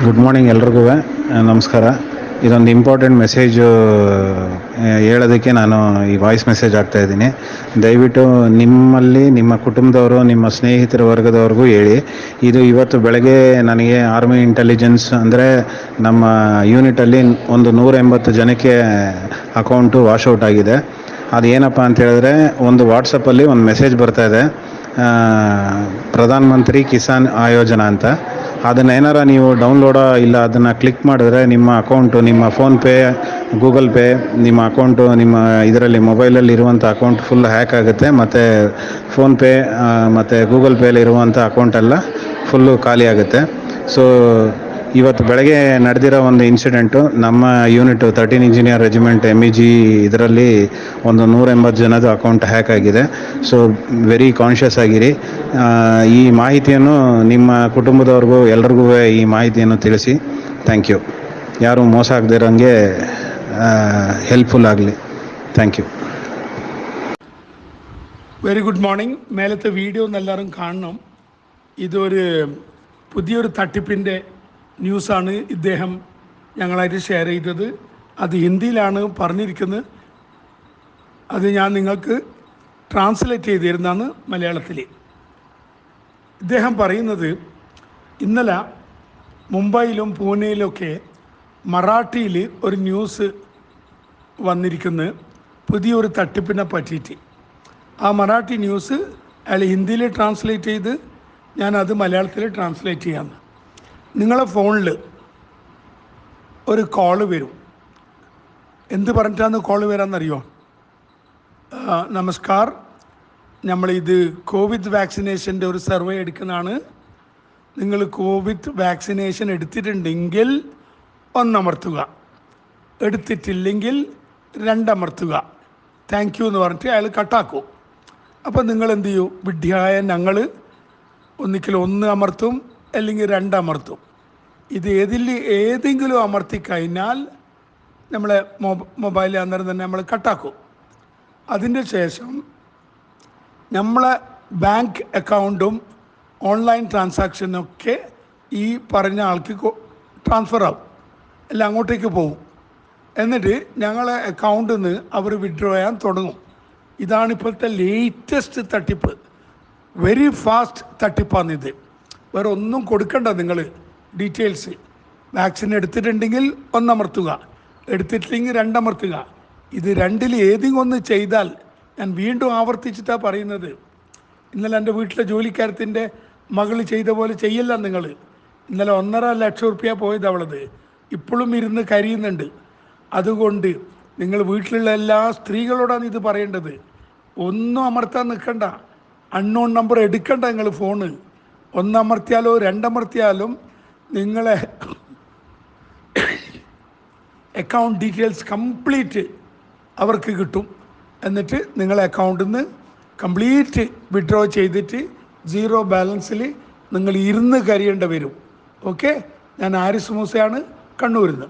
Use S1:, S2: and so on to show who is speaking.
S1: Good morning ಎಲ್ರಿಗೂ ನಮಸ್ಕಾರ. ಇದೊಂದು ಇಂಪಾರ್ಟೆಂಟ್ ಮೆಸೇಜು ಹೇಳೋದಕ್ಕೆ ನಾನು ಈ ವಾಯ್ಸ್ ಮೆಸೇಜ್ ಆಗ್ತಾಯಿದ್ದೀನಿ. ದಯವಿಟ್ಟು ನಿಮ್ಮಲ್ಲಿ ನಿಮ್ಮ ಕುಟುಂಬದವರು, ನಿಮ್ಮ ಸ್ನೇಹಿತರ ವರ್ಗದವ್ರಿಗೂ ಹೇಳಿ. ಇದು ಇವತ್ತು ಬೆಳಗ್ಗೆ ನನಗೆ ಆರ್ಮಿ ಇಂಟೆಲಿಜೆನ್ಸ್ ಅಂದರೆ ನಮ್ಮ ಯೂನಿಟಲ್ಲಿ ಒಂದು 180 ಜನಕ್ಕೆ ಅಕೌಂಟು ವಾಶೌಟ್ ಆಗಿದೆ. ಅದೇನಪ್ಪ ಅಂತ ಹೇಳಿದ್ರೆ, ಒಂದು ವಾಟ್ಸಪ್ಪಲ್ಲಿ ಒಂದು ಮೆಸೇಜ್ ಬರ್ತಾಯಿದೆ, ಪ್ರಧಾನ ಮಂತ್ರಿ ಕಿಸಾನ್ ಆಯೋಜನಾ ಅಂತ. ಅದನ್ನು ಏನಾರ ನೀವು ಡೌನ್ಲೋಡ ಇಲ್ಲ ಅದನ್ನು ಕ್ಲಿಕ್ ಮಾಡಿದ್ರೆ ನಿಮ್ಮ ಅಕೌಂಟು, ನಿಮ್ಮ ಫೋನ್ಪೇ, ಗೂಗಲ್ ಪೇ, ನಿಮ್ಮ ಅಕೌಂಟು, ನಿಮ್ಮ ಇದರಲ್ಲಿ ಮೊಬೈಲಲ್ಲಿ ಇರುವಂಥ ಅಕೌಂಟ್ ಫುಲ್ ಹ್ಯಾಕ್ ಆಗುತ್ತೆ. ಮತ್ತು ಫೋನ್ಪೇ ಮತ್ತು ಗೂಗಲ್ ಪೇಲಿ ಇರುವಂಥ ಅಕೌಂಟೆಲ್ಲ ಫುಲ್ಲು ಖಾಲಿ ಆಗುತ್ತೆ. ಸೊ ಇವತ್ತು ಬೆಳಗ್ಗೆ ನಡೆದಿರೋ ಒಂದು ಇನ್ಸಿಡೆಂಟು, ನಮ್ಮ ಯೂನಿಟು 13 ಇಂಜಿನಿಯರ್ ರೆಜಿಮೆಂಟ್ MEG ಇದರಲ್ಲಿ ಒಂದು 180 ಜನದ ಅಕೌಂಟ್ ಹ್ಯಾಕ್ ಆಗಿದೆ. ಸೊ ವೆರಿ ಕಾನ್ಷಿಯಸ್ ಆಗಿರಿ. ಈ ಮಾಹಿತಿಯನ್ನು ನಿಮ್ಮ ಕುಟುಂಬದವ್ರಿಗೂ ಎಲ್ರಿಗೂ ಈ ಮಾಹಿತಿಯನ್ನು ತಿಳಿಸಿ. Thank you. ಯಾರು ಮೋಸ ಆಗದಿರೋಂಗೆ ഹെൽപ്ഫുൾ ಆಗಲಿ. Thank you.
S2: Very good morning. മേലത്തെ വീഡിയോ ഒന്ന് എല്ലാവരും കാണണം. ഇതൊരു പുതിയൊരു തട്ടിപ്പിൻ്റെ ന്യൂസാണ് ഇദ്ദേഹം ഞങ്ങളായിട്ട് ഷെയർ ചെയ്തത്. അത് ഹിന്ദിയിലാണ് പറഞ്ഞിരിക്കുന്നത്. അത് ഞാൻ നിങ്ങൾക്ക് ട്രാൻസ്ലേറ്റ് ചെയ്ത് തരുന്നതാണ് മലയാളത്തിൽ. ഇദ്ദേഹം പറയുന്നത്, ഇന്നലെ മുംബൈയിലും പൂനെയിലൊക്കെ മറാഠിയിൽ ഒരു ന്യൂസ് വന്നിരിക്കുന്നത് പുതിയൊരു തട്ടിപ്പിനെ പറ്റിയിട്ട്. ആ മറാഠി ന്യൂസ് അയാൾ ഹിന്ദിയിൽ ട്രാൻസ്ലേറ്റ് ചെയ്ത് ഞാനത് മലയാളത്തിൽ ട്രാൻസ്ലേറ്റ് ചെയ്യാമെന്ന്. നിങ്ങളെ ഫോണിൽ ഒരു കോള് വരും. എന്ത് പറഞ്ഞിട്ടാണ് കോള് വരാമെന്നറിയോ? നമസ്കാർ, നമ്മളിത് കോവിഡ് വാക്സിനേഷൻ്റെ ഒരു സർവേ എടുക്കുന്നതാണ്. നിങ്ങൾ കോവിഡ് വാക്സിനേഷൻ എടുത്തിട്ടുണ്ടെങ്കിൽ 1 അമർത്തുക, എടുത്തിട്ടില്ലെങ്കിൽ 2 അമർത്തുക, താങ്ക് യു എന്ന് പറഞ്ഞിട്ട് അയാൾ കട്ടാക്കും. അപ്പോൾ നിങ്ങൾ എന്ത് ചെയ്യും? വിഡ്ഢിയായ ഞങ്ങൾ ഒന്നിക്കൽ 1 അമർത്തും, അല്ലെങ്കിൽ 2 അമർത്തും. ഇത് ഏതെങ്കിലും അമർത്തി കഴിഞ്ഞാൽ നമ്മളെ മൊബൈൽ അന്നേരം തന്നെ നമ്മൾ കട്ടാക്കും. അതിൻ്റെ ശേഷം നമ്മളെ ബാങ്ക് അക്കൗണ്ടും ഓൺലൈൻ ട്രാൻസാക്ഷനൊക്കെ ഈ പറഞ്ഞ ആൾക്ക് ട്രാൻസ്ഫർ ആവും, എല്ലാം അങ്ങോട്ടേക്ക് പോകും. എന്നിട്ട് ഞങ്ങളെ അക്കൗണ്ടിൽ നിന്ന് അവർ വിഡ്രോ ചെയ്യാൻ തുടങ്ങും. ഇതാണ് ഇപ്പോഴത്തെ ലേറ്റസ്റ്റ് തട്ടിപ്പ്. വെരി ഫാസ്റ്റ് തട്ടിപ്പാണിത്. വേറെ ഒന്നും കൊടുക്കണ്ട. നിങ്ങൾ ഡീറ്റെയിൽസ്, വാക്സിൻ എടുത്തിട്ടുണ്ടെങ്കിൽ 1 അമർത്തുക, എടുത്തിട്ടില്ലെങ്കിൽ 2 അമർത്തുക. ഇത് രണ്ടിൽ ഏതെങ്കിലും ഒന്ന് ചെയ്താൽ, ഞാൻ വീണ്ടും ആവർത്തിച്ചിട്ടാണ് പറയുന്നത്, ഇന്നലെ എൻ്റെ വീട്ടിലെ ജോലിക്കാരത്തിൻ്റെ മകൾ ചെയ്ത പോലെ ചെയ്യില്ല നിങ്ങൾ. ഇന്നലെ 1.5 ലക്ഷം റുപ്യ പോയത് അവളത്. ഇപ്പോഴും ഇരുന്ന് കരയുന്നുണ്ട്. അതുകൊണ്ട് നിങ്ങൾ വീട്ടിലുള്ള എല്ലാ സ്ത്രീകളോടാണ് ഇത് പറയേണ്ടത്. ഒന്നും അമർത്താൻ നിൽക്കണ്ട. അൺനോൺ നമ്പർ എടുക്കണ്ട. നിങ്ങൾ ഫോണ് 1 അമർത്തിയാലോ 2 അമർത്തിയാലും നിങ്ങളെ അക്കൗണ്ട് ഡീറ്റെയിൽസ് കംപ്ലീറ്റ് അവർക്ക് കിട്ടും. എന്നിട്ട് നിങ്ങളെ അക്കൗണ്ടിൽ നിന്ന് കംപ്ലീറ്റ് വിഡ്രോ ചെയ്തിട്ട് 0 ബാലൻസിൽ നിങ്ങൾ ഇരുന്ന് കരയേണ്ടി വരും. ഓക്കെ, ഞാൻ ആരിസ് മൂസയാണ്, കണ്ണൂരിൽ നിന്ന്.